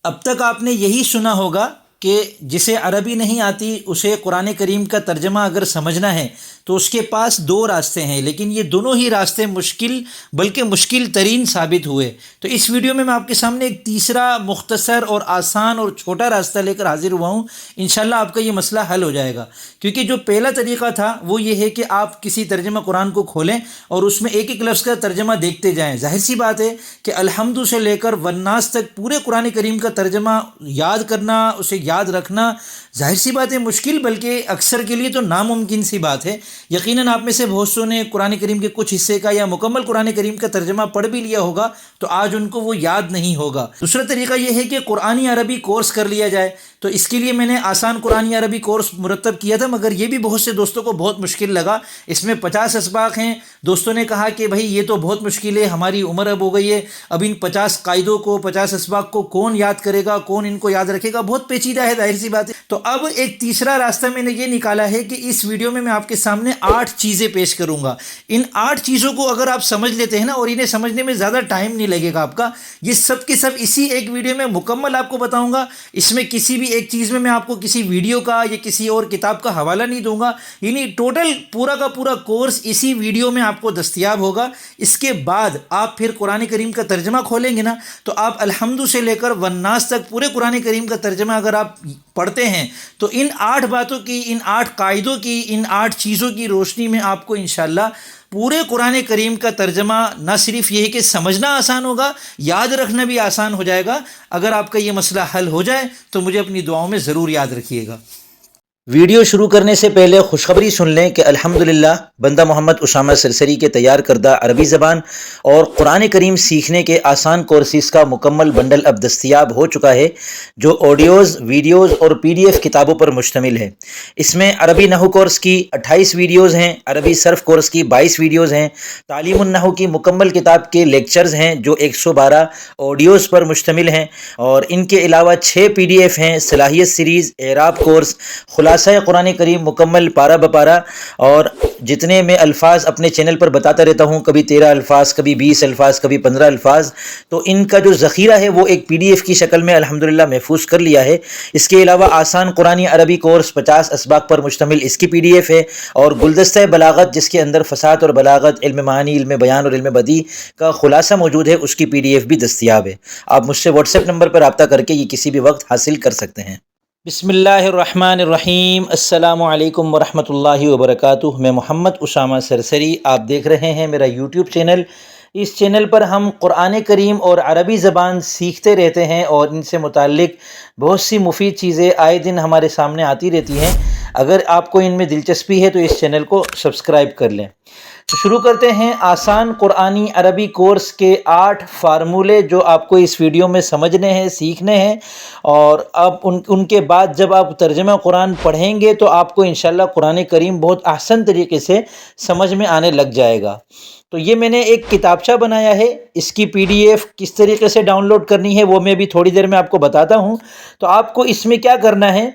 اب تک آپ نے یہی سنا ہوگا کہ جسے عربی نہیں آتی اسے قرآن کریم کا ترجمہ اگر سمجھنا ہے تو اس کے پاس دو راستے ہیں، لیکن یہ دونوں ہی راستے مشکل بلکہ مشکل ترین ثابت ہوئے۔ تو اس ویڈیو میں آپ کے سامنے ایک تیسرا مختصر اور آسان اور چھوٹا راستہ لے کر حاضر ہوا ہوں۔ انشاءاللہ آپ کا یہ مسئلہ حل ہو جائے گا، کیونکہ جو پہلا طریقہ تھا وہ یہ ہے کہ آپ کسی ترجمہ قرآن کو کھولیں اور اس میں ایک ایک لفظ کا ترجمہ دیکھتے جائیں۔ ظاہر سی بات ہے کہ الحمد سے لے کر والناس تک پورے قرآن کریم کا ترجمہ یاد کرنا، اسے یاد رکھنا ظاہر سی بات ہے مشکل، بلکہ اکثر کے لیے تو ناممکن سی بات ہے۔ یقیناً آپ میں سے بہت سو نے قرآن کریم کے کچھ حصے کا یا مکمل قرآن کریم کا ترجمہ پڑھ بھی لیا ہوگا، تو آج ان کو وہ یاد نہیں ہوگا۔ دوسرا طریقہ یہ ہے کہ قرآنی عربی کورس کر لیا جائے، تو اس کے لیے میں نے آسان قرآنی عربی کورس مرتب کیا تھا، مگر یہ بھی بہت سے دوستوں کو بہت مشکل لگا۔ اس میں 50 اسباق ہیں۔ دوستوں نے کہا کہ بھائی یہ تو بہت مشکل ہے، ہماری عمر اب ہو گئی ہے، اب ان 50 قاعدوں کو 50 اسباق کو کون یاد کرے گا، کون ان کو یاد رکھے گا، بہت پیچیدہ ہے، ظاہر سی بات ہے۔ تو اب ایک تیسرا راستہ میں نے یہ نکالا ہے کہ اس ویڈیو میں آپ کے سامنے 8 چیزیں پیش کروں گا۔ ان 8 چیزوں کو اگر آپ سمجھ لیتے ہیں نا، اور انہیں سمجھنے میں زیادہ ٹائم نہیں لگے گا آپ کا، یہ سب کے سب اسی ایک ویڈیو میں مکمل آپ کو بتاؤں گا۔ اس میں کسی بھی ایک چیز میں آپ کو کسی ویڈیو کا یا کسی اور کتاب کا حوالہ نہیں دوں گا، یعنی ٹوٹل پورا کا پورا کورس اسی ویڈیو میں آپ کو دستیاب ہوگا۔ اس کے بعد آپ پھر قرآن کریم کا ترجمہ کھولیں گے نا، تو آپ الحمد سے لے کر والناس تک پورے قرآن کریم کا ترجمہ اگر آپ پڑھتے ہیں تو ان 8 باتوں کی، ان 8 قاعدوں کی، ان 8 چیزوں کی روشنی میں آپ کو انشاءاللہ پورے قرآن کریم کا ترجمہ نہ صرف یہ ہے کہ سمجھنا آسان ہوگا، یاد رکھنا بھی آسان ہو جائے گا۔ اگر آپ کا یہ مسئلہ حل ہو جائے تو مجھے اپنی دعاؤں میں ضرور یاد رکھیے گا۔ ویڈیو شروع کرنے سے پہلے خوشخبری سن لیں کہ الحمدللہ بندہ محمد اسامہ سرسری کے تیار کردہ عربی زبان اور قرآن کریم سیکھنے کے آسان کورسز کا مکمل بنڈل اب دستیاب ہو چکا ہے، جو آڈیوز، ویڈیوز اور PDF کتابوں پر مشتمل ہے۔ اس میں عربی نحو کورس کی 28 ویڈیوز ہیں، عربی صرف کورس کی 22 ویڈیوز ہیں، تعلیم النحو کی مکمل کتاب کے لیکچرز ہیں جو 112 آڈیوز پر مشتمل ہیں، اور ان کے علاوہ 6 PDF ہیں، صلاحیت سیریز، اعراب کورس، خلاصہ قرآن کریم مکمل پارہ بپارہ، اور جتنے میں الفاظ اپنے چینل پر بتاتا رہتا ہوں، کبھی 13 الفاظ، کبھی 20 الفاظ، کبھی 15 الفاظ، تو ان کا جو ذخیرہ ہے وہ ایک PDF کی شکل میں الحمدللہ محفوظ کر لیا ہے۔ اس کے علاوہ آسان قرآنی عربی کورس 50 اسباق پر مشتمل، اس کی PDF ہے، اور گلدستہ بلاغت جس کے اندر فصاحت اور بلاغت، علم معانی، علم بیان اور علم بدیع کا خلاصہ موجود ہے، اس کی PDF بھی دستیاب ہے۔ آپ مجھ سے واٹس ایپ نمبر پر رابطہ کر کے یہ کسی بھی وقت حاصل کر سکتے ہیں۔ بسم اللہ الرحمن الرحیم۔ السلام علیکم ورحمۃ اللہ وبرکاتہ۔ میں محمد اسامہ سرسری، آپ دیکھ رہے ہیں میرا YouTube چینل۔ اس چینل پر ہم قرآن کریم اور عربی زبان سیکھتے رہتے ہیں، اور ان سے متعلق بہت سی مفید چیزیں آئے دن ہمارے سامنے آتی رہتی ہیں۔ اگر آپ کو ان میں دلچسپی ہے تو اس چینل کو سبسکرائب کر لیں۔ تو شروع کرتے ہیں آسان قرآنی عربی کورس کے 8 فارمولے جو آپ کو اس ویڈیو میں سمجھنے ہیں، سیکھنے ہیں، اور اب ان کے بعد جب آپ ترجمہ قرآن پڑھیں گے تو آپ کو انشاءاللہ قرآن کریم بہت احسن طریقے سے سمجھ میں آنے لگ جائے گا۔ تو یہ میں نے ایک کتابچہ بنایا ہے، اس کی PDF کس طریقے سے ڈاؤن لوڈ کرنی ہے وہ میں ابھی تھوڑی دیر میں آپ کو بتاتا ہوں۔ تو آپ کو اس میں کیا کرنا ہے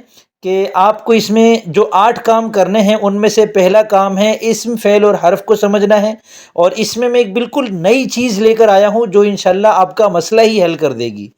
کہ آپ کو اس میں جو 8 کام کرنے ہیں ان میں سے پہلا کام ہے اسم، فعل اور حرف کو سمجھنا ہے، اور اس میں ایک بالکل نئی چیز لے کر آیا ہوں جو انشاءاللہ آپ کا مسئلہ ہی حل کر دے گی۔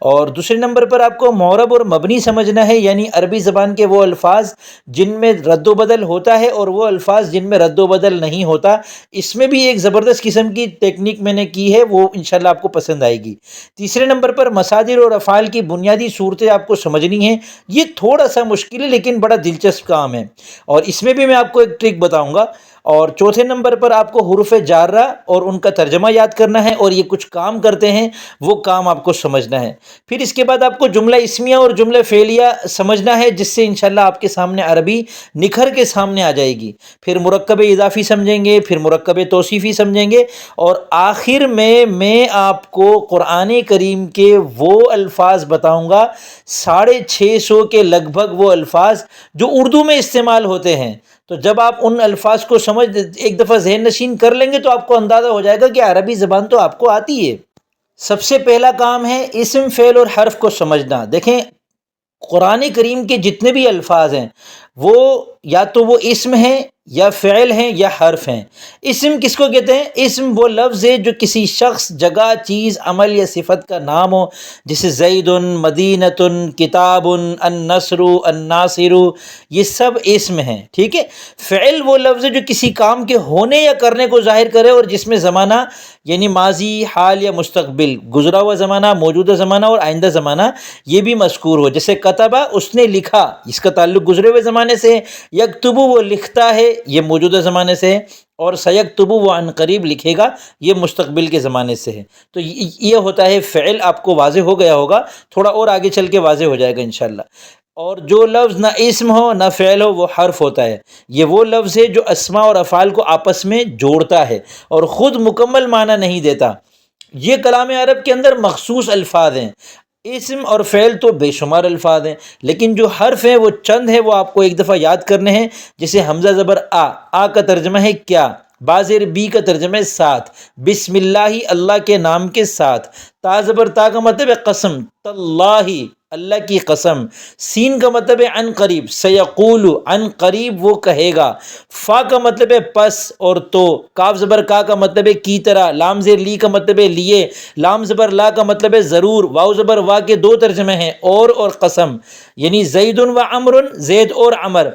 اور دوسرے نمبر پر آپ کو معرب اور مبنی سمجھنا ہے، یعنی عربی زبان کے وہ الفاظ جن میں رد و بدل ہوتا ہے اور وہ الفاظ جن میں رد و بدل نہیں ہوتا۔ اس میں بھی ایک زبردست قسم کی ٹیکنیک میں نے کی ہے، وہ انشاءاللہ آپ کو پسند آئے گی۔ تیسرے نمبر پر مصادر اور افعال کی بنیادی صورتیں آپ کو سمجھنی ہیں۔ یہ تھوڑا سا مشکل ہے لیکن بڑا دلچسپ کام ہے، اور اس میں بھی میں آپ کو ایک ٹرک بتاؤں گا۔ اور چوتھے نمبر پر آپ کو حروف جارہ اور ان کا ترجمہ یاد کرنا ہے، اور یہ کچھ کام کرتے ہیں وہ کام آپ کو سمجھنا ہے۔ پھر اس کے بعد آپ کو جملہ اسمیہ اور جملہ فعلیہ سمجھنا ہے، جس سے انشاءاللہ آپ کے سامنے عربی نکھر کے سامنے آ جائے گی۔ پھر مرکب اضافی سمجھیں گے، پھر مرکب توصیفی سمجھیں گے، اور آخر میں آپ کو قرآن کریم کے وہ الفاظ بتاؤں گا، 650 کے لگ بھگ وہ الفاظ جو اردو میں استعمال ہوتے ہیں۔ تو جب آپ ان الفاظ کو ایک دفعہ ذہن نشین کر لیں گے تو آپ کو اندازہ ہو جائے گا کہ عربی زبان تو آپ کو آتی ہے۔ سب سے پہلا کام ہے اسم، فعل اور حرف کو سمجھنا۔ دیکھیں، قرآن کریم کے جتنے بھی الفاظ ہیں وہ یا تو وہ اسم ہیں یا فعل ہیں یا حرف ہیں۔ اسم کس کو کہتے ہیں؟ اسم وہ لفظ ہے جو کسی شخص، جگہ، چیز، عمل یا صفت کا نام ہو، جیسے زید، مدینۃ، کتاب، النصر، الناصر، یہ سب اسم ہیں، ٹھیک ہے۔ فعل وہ لفظ ہے جو کسی کام کے ہونے یا کرنے کو ظاہر کرے اور جس میں زمانہ یعنی ماضی، حال یا مستقبل، گزرا ہوا زمانہ، موجودہ زمانہ اور آئندہ زمانہ یہ بھی مذکور ہو، جیسے کتبہ اس نے لکھا، اس کا تعلق گزرے ہوئے زمانے سے ہے، یکتب وہ لکھتا ہے، یہ موجودہ زمانے سے ہے، اور سیکتب وہ عن قریب لکھے گا، یہ مستقبل کے زمانے سے ہے۔ تو یہ ہوتا ہے فعل، آپ کو واضح ہو گیا ہوگا، تھوڑا اور آگے چل کے واضح ہو جائے گا انشاءاللہ۔ اور جو لفظ نہ اسم ہو نہ فعل ہو وہ حرف ہوتا ہے، یہ وہ لفظ ہے جو اسماء اور افعال کو آپس میں جوڑتا ہے اور خود مکمل معنی نہیں دیتا۔ یہ کلام عرب کے اندر مخصوص الفاظ ہیں، اسم اور فعل تو بے شمار الفاظ ہیں، لیکن جو حرف ہیں وہ چند ہیں، وہ آپ کو ایک دفعہ یاد کرنے ہیں، جیسے حمزہ زبر آ کا ترجمہ ہے کیا، بازر بی کا ترجمہ ہے ساتھ، بسم اللہ اللہ کے نام کے ساتھ، تا زبر تا کا مطلب ہے قسم، تاللہ اللہ کی قسم، سین کا مطلب ہے عن قریب، سیقول عن قریب وہ کہے گا، فا کا مطلب ہے پس اور تو، کاف زبر کا مطلب ہے کی طرح، لام زیر لی کا مطلب ہے لیے، لام زبر لا کا مطلب ہے ضرور، واو زبر وا کے دو ترجمے ہیں، اور قسم، یعنی زید و عمر، زید اور عمر،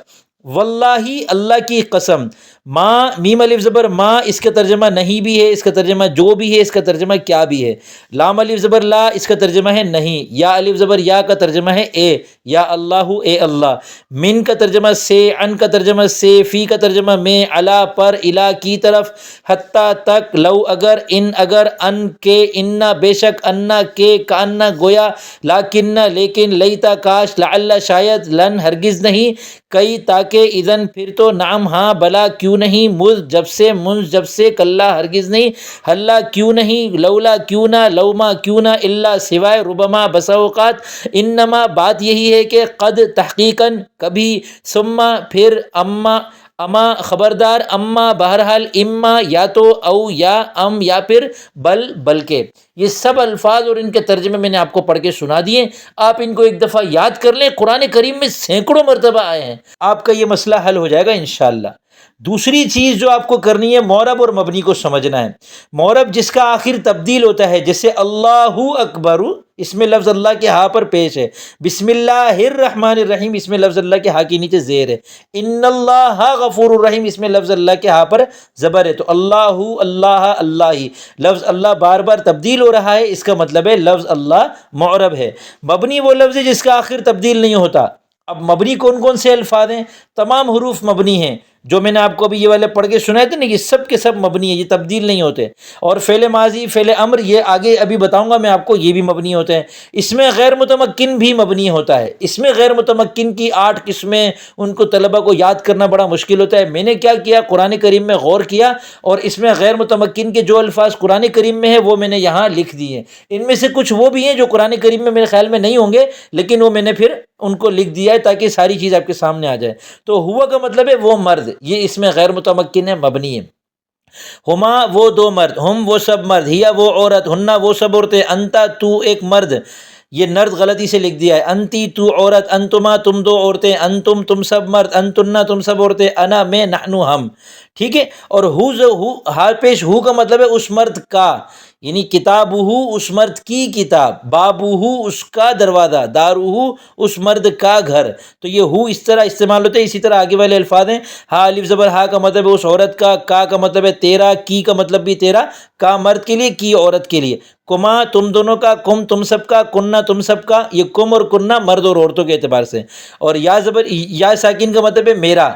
واللہ اللہ کی قسم، ما میم الف زبر ما اس کا ترجمہ نہیں بھی ہے، اس کا ترجمہ جو بھی ہے، اس کا ترجمہ کیا بھی ہے، لام الف زبر لا اس کا ترجمہ ہے نہیں، یا الف زبر یا کا ترجمہ ہے اے، یا اللہ اے اللہ، من کا ترجمہ سے، ان کا ترجمہ سے، فی کا ترجمہ میں، علا پر، الا کی طرف، حتی تک، لو اگر، ان اگر، ان کے، انا بے شک، انا کے، کانا گویا، لاکن لیکن، لیتا کاش، لعل شاید، لن ہرگز نہیں، کئی تاکہ، اذن پھر تو، نعم ہاں، بلا کیوں نہیں، مذ جب سے، منذ جب سے، کلا ہرگز نہیں، ہلا کیوں نہیں، لولا کیوں نہ، لوما کیوں نہ، الا سوائے، ربما بسا اوقات، انما بات یہی ہے کہ، قد تحقیقاً کبھی، ثم پھر، اما خبردار، اما بہرحال، اما یا تو، او یا، یا پھر، بلکہ، یہ سب الفاظ اور ان کے ترجمے میں نے آپ کو پڑھ کے سنا دیے، آپ ان کو ایک دفعہ یاد کر لیں، قرآن کریم میں سینکڑوں مرتبہ آئے ہیں، آپ کا یہ مسئلہ حل ہو جائے گا انشاءاللہ۔ دوسری چیز جو آپ کو کرنی ہے، معرب اور مبنی کو سمجھنا ہے۔ معرب جس کا آخر تبدیل ہوتا ہے، جیسے اللہ اکبر، اس میں لفظ اللہ کے ہاں پر پیش ہے، بسم اللہ الرحمن الرحیم اس میں لفظ اللہ کے ہاں کے نیچے زیر ہے، ان اللہ غفور الرحیم اس میں لفظ اللہ کے ہاں پر زبر ہے، تو اللہ، اللہ، اللہ ہی، لفظ اللہ بار بار تبدیل ہو رہا ہے، اس کا مطلب ہے لفظ اللہ معرب ہے۔ مبنی وہ لفظ ہے جس کا آخر تبدیل نہیں ہوتا۔ اب مبنی کون کون سے الفاظ ہیں؟ تمام حروف مبنی ہیں، جو میں نے آپ کو ابھی یہ والے پڑھ کے سنائے تھے نا، یہ سب کے سب مبنی ہیں، یہ تبدیل نہیں ہوتے۔ اور فعل ماضی، فعل امر، یہ آگے ابھی بتاؤں گا میں آپ کو، یہ بھی مبنی ہوتے ہیں۔ اس میں غیر متمکن بھی مبنی ہوتا ہے، اس میں غیر متمکن کی 8 قسمیں، ان کو طلبہ کو یاد کرنا بڑا مشکل ہوتا ہے۔ میں نے کیا کیا، قرآن کریم میں غور کیا، اور اس میں غیر متمکن کے جو الفاظ قرآن کریم میں ہیں وہ میں نے یہاں لکھ دیے۔ ان میں سے کچھ وہ بھی ہیں جو قرآن کریم میں میرے خیال میں نہیں ہوں گے، لیکن وہ میں نے پھر ان کو لکھ دیا ہے تاکہ ساری چیز آپ کے سامنے آ جائے۔ تو ہوا کا مطلب ہے وہ مرد، یہ اس میں غیر متمکن ہے، مبنی ہے۔ ہما وہ دو مرد، ہم وہ سب مرد، ہیا وہ عورت، ہننا وہ سب عورتیں، انتا تو ایک مرد، یہ نرد غلطی سے لکھ دیا ہے، انتی تو عورت، انتما تم دو عورتیں، انتم تم سب مرد، انتنا تم سب عورتیں، انا میں، نحنو ہم، ٹھیک ہے۔ اور ہا پیش ہو کا مطلب ہے اس مرد کا، یعنی کتابہ اس مرد کی کتاب، بابہ اس کا دروازہ، دارہ اس مرد کا گھر، تو یہ ہو اس طرح استعمال ہوتے ہیں۔ اسی طرح آگے والے الفاظ ہیں، ہا الف زبر ہا کا مطلب ہے اس عورت کا مطلب ہے تیرا، کی کا مطلب بھی تیرا، کا مرد کے لیے، کی عورت کے لیے، کما تم دونوں کا، کم تم سب کا، کننا تم سب کا، یہ کم اور کننا مرد اور عورتوں کے اعتبار سے۔ اور یا زبر یا ساکن کا مطلب ہے میرا،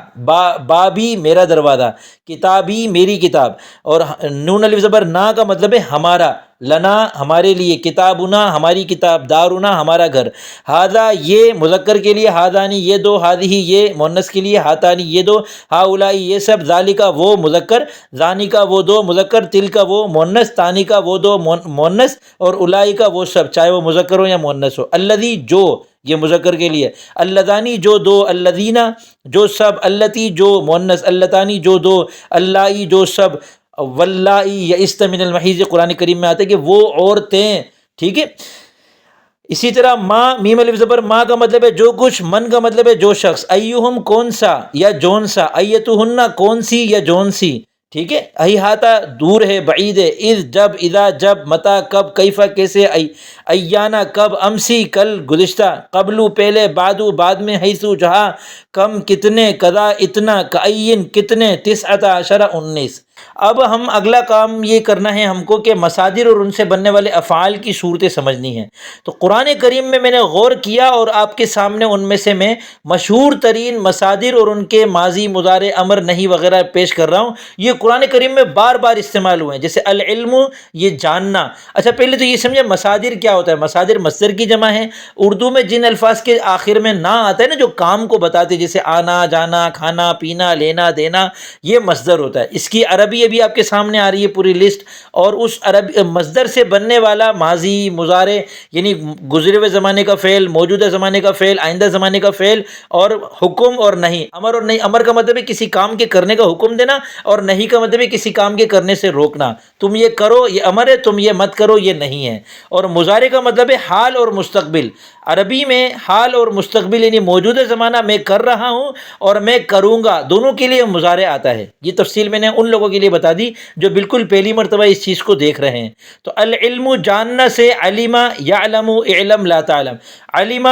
بابی میرا دروازہ، کتابی میری کتاب، اور نون الف زبر نا کا مطلب ہے ہمارا، لنا ہمارے لیے، کتابنا ہماری کتاب، دارنا ہمارا گھر، ہاذا یہ مذکر کے لیے، ہاذانی یہ دو، ہادھی یہ مؤنث کے لیے، ہاتانی یہ دو، ہاؤلائی یہ سب، ذالکا وہ مذکر، ذانکا وہ دو مذکر، تلکا وہ مؤنث، تانکا وہ دو مؤنث، اور اولئکا وہ سب، چاہے وہ مذکر ہو یا مؤنث ہو، الذی جو یہ مذکر کے لیے، اللذانی جو دو، الذین جو سب، اللتی جو مؤنث، اللتانی جو دو، اللائی جو سب، واللائی یئسن من المحیض قرآن کریم میں آتا ہے کہ وہ عورتیں، ٹھیک ہے۔ اسی طرح ما، میم الف زبر ما کا مطلب ہے جو کچھ، من کا مطلب ہے جو شخص، ایہم کون سا یا جون سا، ایتہن کون سی یا جون سی، ٹھیک ہے. ایہاتا دور ہے، بعید ہے. اذ جب، اذا جب، متا کب، کیفا کیسے، ایانا کب، امسی کل گزشتہ، قبلو پہلے، بعدو بعد میں، حیثو جہاں، کم کتنے، کذا اتنا، کعین کتنے، تسعۃ عشر 19. اب ہم اگلا کام یہ کرنا ہے ہم کو کہ مصادر اور ان سے بننے والے افعال کی صورتیں سمجھنی ہیں. تو قرآن کریم میں نے غور کیا اور آپ کے سامنے ان میں سے میں مشہور ترین مصادر اور ان کے ماضی، مضارع، امر، نہیں وغیرہ پیش کر رہا ہوں. یہ قرآن کریم میں بار بار استعمال ہوئے ہیں. جیسے العلم، یہ جاننا. اچھا پہلے تو یہ سمجھے مصادر کیا ہوتا ہے. مصادر مصدر کی جمع ہے. اردو میں جن الفاظ کے آخر میں نا آتا ہے نا جو کام کو بتاتے، جیسے آنا، جانا، کھانا، پینا، لینا، دینا، یہ مصدر ہوتا ہے. اس کی عربی ابھی آپ کے سامنے آ رہی ہے پوری لسٹ. اور اس عربی مصدر سے بننے والا ماضی، مضارع یعنی گزرے ہوئے زمانے کا فعل، موجودہ زمانے کا فعل، آئندہ زمانے کا فعل، اور حکم اور نہیں. امر اور نہیں، امر کا مطلب ہے کسی کام کے کرنے کا حکم دینا، اور نہیں کا مطلب ہے کسی کام کے کرنے سے روکنا. تم یہ کرو یہ امر ہے، تم یہ مت کرو یہ نہیں ہے. اور مضارع کا مطلب ہے حال اور مستقبل. عربی میں حال اور مستقبل یعنی موجودہ زمانہ میں کر رہا ہوں اور میں کروں گا، دونوں کے لیے مضارع آتا ہے. یہ تفصیل میں نے ان لوگوں کے لیے بتا دی جو بالکل پہلی مرتبہ اس چیز کو دیکھ رہے ہیں. تو العلم جاننا سے علم، یعلم، اعلم لا تعلم. علم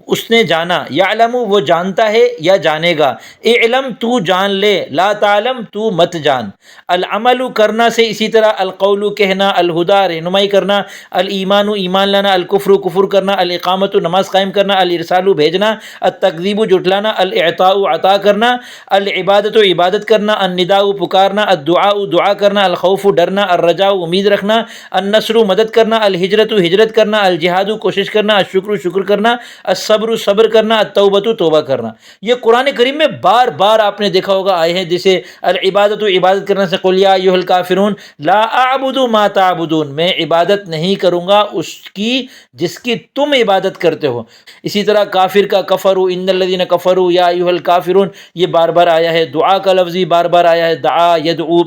اس نے جانا، یعلم وہ جانتا ہے یا جانے گا، اعلم تو جان لے، لا تعلم تو مت جان. العمل کرنا سے اسی طرح القول کہنا، الہدا رہنمائی کرنا، الایمان ایمان لانا، الکفر کفر کرنا، الاقامت نماز قائم کرنا، الارسال بھیجنا، التکذیب جھٹلانا، الاعطاء عطا کرنا، العبادت عبادت کرنا، النداء پکارنا، الدعاء دعا کرنا، الخوف ڈرنا، الرجاء امید رکھنا، النصر مدد کرنا، الہجرت ہجرت کرنا، الجہاد کوشش کرنا، الشکر شکر کرنا، الصبر صبر کرنا، التوبۃ توبہ کرنا. یہ قرآن کریم میں بار بار آپ نے دیکھا ہوگا آئے ہیں. جیسے العبادت عبادت کرنے سے قل یا ایھا الکافرون لا اعبد ما تعبدون، میں عبادت نہیں کروں گا اس کی جس کی تم عبادت کرتے ہو. اسی طرح کافر کا کفروا ان الذین کفروا یا ایھا الکافرون یہ بار بار آیا ہے. دعا کا لفظ بار بار آیا ہے، دعا یدعو.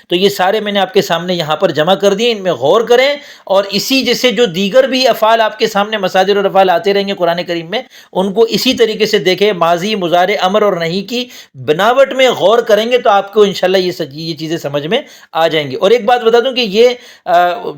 تو یہ سارے میں نے آپ کے سامنے یہاں پر جمع کر دیے، ان میں غور کریں. اور اسی جیسے جو دیگر بھی افعال آپ کے سامنے مصادر اور افعال آتے رہیں گے قرآن کریم میں، ان کو اسی طریقے سے دیکھیں. ماضی، مضارع، امر اور نہیں کی بناوٹ میں غور کریں گے تو آپ کو انشاءاللہ یہ چیزیں سمجھ میں آ جائیں گی. اور ایک بات بتا دوں کہ یہ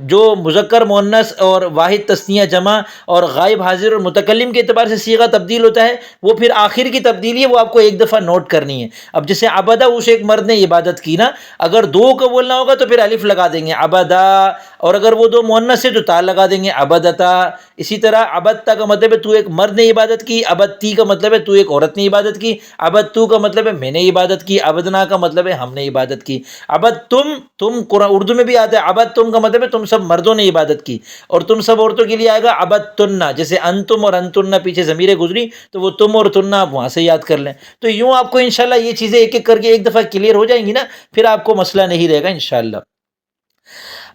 جو مذکر مؤنث اور واحد تثنیہ جمع اور غائب حاضر اور متکلم کے اعتبار سے صیغہ تبدیل ہوتا ہے، وہ پھر آخر کی تبدیلی ہے، وہ آپ کو ایک دفعہ نوٹ کرنی ہے. اب جیسے عبدہ اس ایک مرد نے عبادت کی نا، اگر دو کو بولنا ہوگا تو پھر الف لگا دیں گے عبدا، اور اگر وہ دو مؤنث ہے تو تا لگا دیں گے عبدتا. اسی طرح عبدتا کا مطلب ہے تو ایک مرد نے عبادت کی، عبدتی کا مطلب ہے تو ایک عورت نے عبادت کی، عبدتو کا مطلب ہے میں نے عبادت کی، عبدنا کا مطلب ہے ہم نے عبادت کی. عبدتم، تم قرآن اردو میں بھی آتا ہے عبدتم کا مطلب ہے تم سب مردوں نے عبادت کی. اور تم سب عورتوں کے لیے آئے گا عبدتن. جیسے انتم اور انتن پیچھے ضمیر گزری تو وہ تم اور تن آپ وہاں سے یاد کر لیں. تو یوں آپ کو انشاءاللہ یہ چیزیں ایک ایک کر کے ایک دفعہ کلیئر ہو جائیں گی نا، پھر آپ کو مسئلہ نہیں رہے گا انشاءاللہ.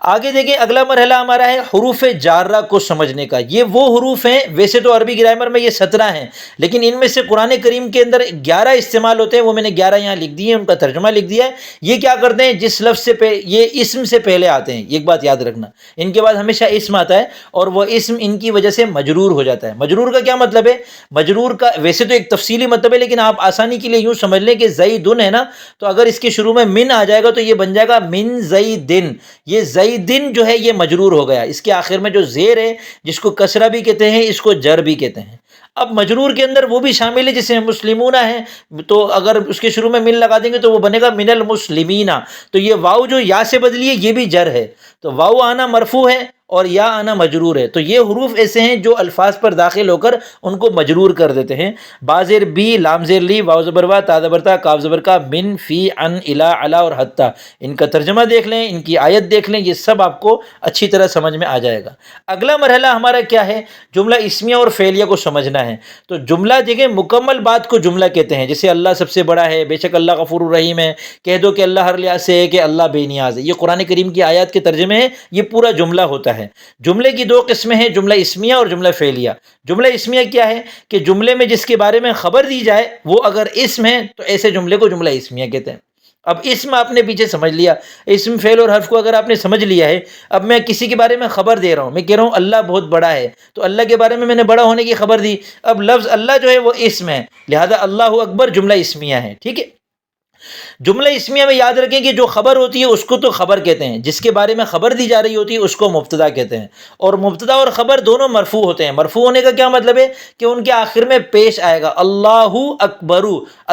آگے دیکھیں اگلا مرحلہ ہمارا ہے حروف جارہ کو سمجھنے کا. یہ وہ حروف ہیں، ویسے تو عربی گرامر میں یہ 17 ہیں، لیکن ان میں سے قرآن کریم کے اندر 11 استعمال ہوتے ہیں. وہ میں نے 11 یہاں لکھ دی ہیں، ان کا ترجمہ لکھ دیا ہے. یہ کیا کرتے ہیں، جس لفظ سے یہ اسم سے پہلے آتے ہیں. ایک بات یاد رکھنا، ان کے بعد ہمیشہ اسم آتا ہے اور وہ اسم ان کی وجہ سے مجرور ہو جاتا ہے. مجرور کا کیا مطلب ہے؟ مجرور کا ویسے تو ایک تفصیلی مطلب ہے، لیکن آپ آسانی کے لیے یوں سمجھ لیں کہ زیدن ہے نا، تو اگر اس کے شروع میں من آ جائے گا تو یہ بن جائے گا من زیدن. یہ زیدن جو ہے یہ مجرور ہو گیا. اس کے آخر میں جو زیر ہے جس کو کسرہ بھی کہتے ہیں، اس کو جر بھی کہتے ہیں. اب مجرور کے اندر وہ بھی شامل ہے جسے مسلمون ہیں، تو اگر اس کے شروع میں من لگا دیں گے تو وہ بنے گا من المسلمین. تو یہ واو جو یا سے بدلی ہے یہ بھی جر ہے، تو واو آنا مرفوع ہے اور یا آنا مجرور ہے. تو یہ حروف ایسے ہیں جو الفاظ پر داخل ہو کر ان کو مجرور کر دیتے ہیں. با زیر بی، لام زیر لی، واو زبر وا، تا زبر تا، کاف زبر کا، من، فی، ان، الا، علا اور حتی. ان کا ترجمہ دیکھ لیں، ان کی آیت دیکھ لیں، یہ سب آپ کو اچھی طرح سمجھ میں آ جائے گا. اگلا مرحلہ ہمارا کیا ہے؟ جملہ اسمیہ اور فعلیہ کو سمجھنا ہے. تو جملہ دیکھیں مکمل بات کو جملہ کہتے ہیں. جیسے اللہ سب سے بڑا ہے، بے شک اللہ غفور الرحیم ہے، کہہ دو کہ اللہ ہر لحاظ سے ہے، کہ اللہ بے نیاز ہے. یہ قرآن کریم کی آیات کے ترجمے ہیں، یہ پورا جملہ ہوتا ہے. جملے کی دو قسمیں ہیں، جملہ اسمیہ اور جملہ فعلیہ. جملہ اسمیہ کیا ہے کہ جملے میں جس کے بارے میں خبر دی جائے وہ اگر اسم ہے تو ایسے جملے کو جملہ اسمیہ کہتے ہیں. اب اسم آپ نے پیچھے سمجھ لیا، اسم فعل اور حرف کو اگر آپ نے سمجھ لیا ہے، اب میں کسی کے بارے میں خبر دے رہا ہوں، میں کہہ رہا ہوں اللہ بہت بڑا ہے، تو اللہ کے بارے میں نے بڑا ہونے کی خبر دی، اب لفظ اللہ جو ہے وہ اسم ہے، لہذا اللہ اکبر جملہ اسمیہ ہے، ٹھیک ہے۔ جملہ اسمیہ میں یاد رکھیں کہ جو خبر ہوتی ہے اس کو تو خبر کہتے ہیں، جس کے بارے میں خبر دی جا رہی ہوتی ہے اس کو مبتدا کہتے ہیں، اور مبتدا اور خبر دونوں مرفوع ہوتے ہیں۔ مرفوع ہونے کا کیا مطلب ہے کہ ان کے آخر میں پیش آئے گا اللہ اکبر،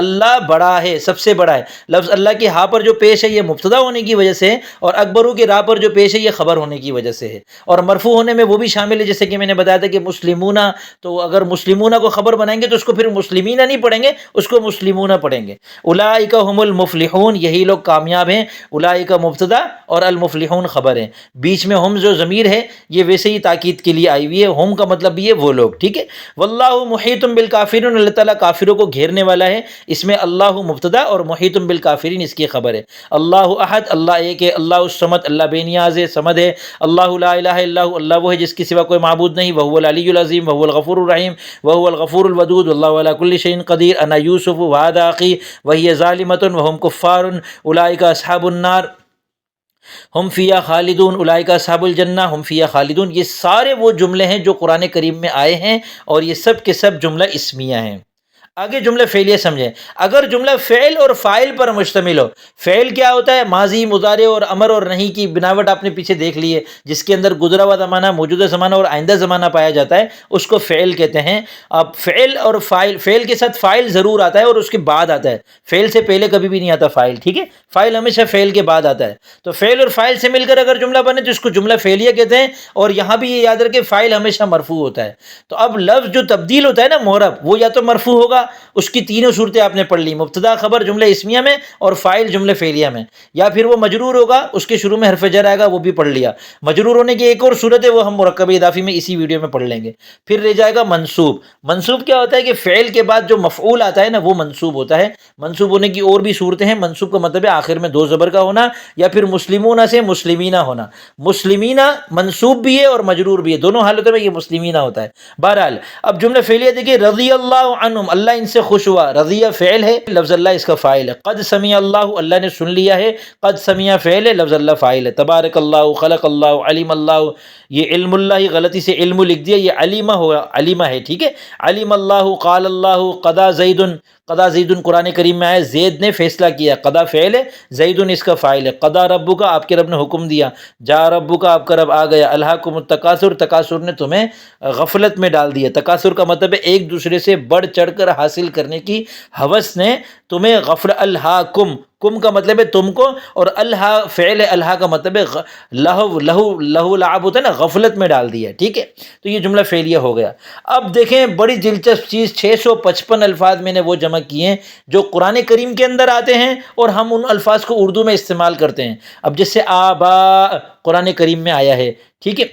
اللہ بڑا ہے، سب سے بڑا ہے۔ لفظ اللہ کی ہاں پر جو پیش ہے یہ مبتدا ہونے کی وجہ سے ہے، اور اکبرو کی راہ پر جو پیش ہے یہ خبر ہونے کی وجہ سے ہے۔ اور مرفوع ہونے میں وہ بھی شامل ہے، جیسے کہ میں نے بتایا تھا کہ مسلمون، تو اگر مسلمون کو خبر بنائیں گے تو اس کو پھر مسلمین نہیں پڑھیں گے، اس کو مسلمون پڑھیں گے۔ اولئک هم المفلحون، یہی لوگ کامیاب ہیں۔ اولئک مبتدا اور المفلحون خبر ہیں، بیچ میں ہم جو ضمیر ہے یہ ویسے ہی تاکید کے لیے آئی ہوئی ہے، ہم کا مطلب بھی ہے وہ لوگ، ٹھیک ہے۔ واللہ محیط بالکافرین، اللہ تعالیٰ کافروں کو گھیرنے والا ہے، اس میں اللہ مبتدا اور محیط بالکافرین اس کی خبر ہے۔ اللہ احد، اللہ ایک ہے، اللہ الصمد، اللہ بے نیاز ہے، صمد ہے۔ اللہ لا الہ الا هو، اللہ وہ ہے جس کے سوا کوئی معبود نہیں، وهو العلی العظیم، وهو الغفور الرحیم، وهو الغفور الودود، واللہ علی کل شیء قدیر، انا یوسف وهذا اخی وهي ظالمۃ وهم کفار، اولئک اصحاب النار ہم فیہا خالدون، اولئک اصحاب الجنہ ہم فیہا خالدون۔ یہ سارے وہ جملے ہیں جو قرآن کریم میں آئے ہیں، اور یہ سب کے سب جملہ اسمیہ ہیں۔ آگے جملہ فعلیہ سمجھیں۔ اگر جملہ فعل اور فاعل پر مشتمل ہو، فعل کیا ہوتا ہے؟ ماضی، مضارع اور امر اور نہیں کی بناوٹ آپ نے پیچھے دیکھ لی ہے، جس کے اندر گزرا ہوا زمانہ، موجودہ زمانہ اور آئندہ زمانہ پایا جاتا ہے، اس کو فعل کہتے ہیں۔ اب فعل اور فاعل، فعل کے ساتھ فاعل ضرور آتا ہے اور اس کے بعد آتا ہے، فعل سے پہلے کبھی بھی نہیں آتا فاعل، ٹھیک ہے۔ فاعل ہمیشہ فعل کے بعد آتا ہے، تو فعل اور فاعل سے مل کر اگر جملہ بنے تو اس کو جملہ فعلیہ کہتے ہیں، اور یہاں بھی یہ یاد رکھیں فاعل ہمیشہ مرفوع ہوتا ہے۔ تو اب لفظ جو تبدیل ہوتا ہے نا معرب، وہ یا تو مرفوع ہوگا، اس کی تینوں صورتیں آپ نے پڑھ لی، مبتدا خبر جملہ اسمیہ میں اور فاعل جملہ فعلیہ میں، یا پھر وہ مجرور ہوگا، اس کے شروع میں حرف جر آئے گا، وہ بھی پڑھ لیا۔ مجرور ہونے کی ایک اور صورت ہے، وہ ہم مرکب اضافی میں اسی ویڈیو میں پڑھ لیں گے۔ پھر رہ جائے گا منصوب۔ منصوب کیا ہوتا ہے کہ فعل کے بعد جو مفعول آتا ہے نا وہ منصوب ہوتا ہے۔ منصوب ہونے کی اور بھی صورتیں ہیں، منصوب کا مطلب ہے آخر میں دو زبر کا ہونا، یا پھر مسلمون سے مسلمینہ ہونا۔ مسلمینہ منصوب بھی ہے اور مجرور بھی ہے، دونوں حالتوں میں یہ مسلمینہ ہوتا ہے۔ بہرحال اب جملہ فعلیہ دیکھیے، رضی اللہ عنہم، اللہ ان سے خوش ہوا، رضیہ فعل ہے، لفظ اللہ اس کا فاعل ہے۔ قد سمع اللہ، اللہ نے سن لیا ہے، قد سمع فعل ہے، لفظ اللہ فاعل ہے۔ تبارک اللہ، خلق اللہ، علم اللہ، یہ علم اللہ غلطی سے علم لکھ دیا، یہ علمہ ہوا، علمہ ہے، ٹھیک ہے۔ علم اللہ، قال اللہ، قضا زید، قضا زید قرآن کریم میں آیا، زید نے فیصلہ کیا، قضا فعل ہے، زید اس کا فاعل ہے۔ قضا ربک، آپ کے رب نے حکم دیا، جا ربک، آپ کا رب آ گیا۔ الہاکم التکاثر، تکاثر نے تمہیں غفلت میں ڈال دیا۔ تکاثر کا مطلب ہے ایک دوسرے سے بڑھ چڑھ کر حاصل کرنے کی ہوس نے تمہیں غفل، الہاکم، کم کا مطلب ہے تم کو، اور الہا فعل ہے، الہا کا مطلب ہے لہو لعب ہوتا ہے نا، غفلت میں ڈال دیا، ٹھیک ہے۔ تو یہ جملہ فعلیہ ہو گیا۔ اب دیکھیں بڑی دلچسپ چیز، 655 الفاظ میں نے وہ جمع کیے ہیں جو قرآن کریم کے اندر آتے ہیں، اور ہم ان الفاظ کو اردو میں استعمال کرتے ہیں۔ اب جیسے آبا قرآن کریم میں آیا ہے، ٹھیک ہے،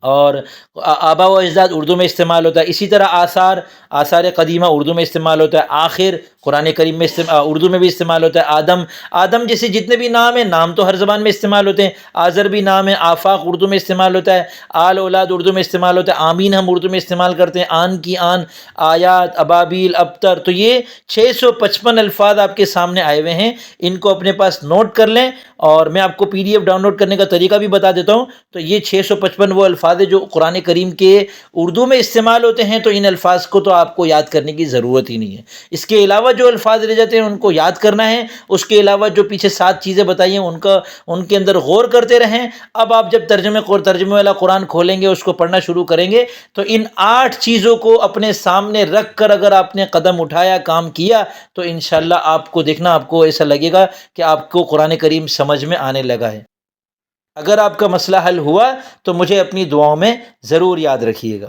اور آبا و اجداد اردو میں استعمال ہوتا ہے۔ اسی طرح آثار، آثار قدیمہ اردو میں استعمال ہوتا ہے۔ آخر قرآن کریم میں اردو میں بھی استعمال ہوتا ہے۔ آدم، آدم جیسے جتنے بھی نام ہیں، نام تو ہر زبان میں استعمال ہوتے ہیں۔ آذر بھی نام ہے۔ آفاق اردو میں استعمال ہوتا ہے۔ آل اولاد اردو میں استعمال ہوتا ہے۔ آمین ہم اردو میں استعمال کرتے ہیں۔ آن کی آن، آیات، ابابیل، ابتر، تو یہ 655 الفاظ آپ کے سامنے آئے ہوئے ہیں، ان کو اپنے پاس نوٹ کر لیں، اور میں آپ کو PDF ڈاؤن لوڈ کرنے کا طریقہ بھی بتا دیتا ہوں۔ تو یہ 655 وہ الفاظ جو قرآن کریم کے اردو میں استعمال ہوتے ہیں، تو ان الفاظ کو تو آپ کو یاد کرنے کی ضرورت ہی نہیں ہے۔ اس کے علاوہ جو الفاظ رہ جاتے ہیں ان کو یاد کرنا ہے، اس کے علاوہ جو پیچھے 7 چیزیں بتائی ہیں ان کے اندر غور کرتے رہیں۔ اب آپ جب ترجمے والا قرآن کھولیں گے، اس کو پڑھنا شروع کریں گے، تو ان 8 چیزوں کو اپنے سامنے رکھ کر اگر آپ نے قدم اٹھایا، کام کیا، تو انشاءاللہ آپ کو دیکھنا، آپ کو ایسا لگے گا کہ آپ کو قرآن کریم سمجھ میں آنے لگا ہے۔ اگر آپ کا مسئلہ حل ہوا تو مجھے اپنی دعاؤں میں ضرور یاد رکھیے گا۔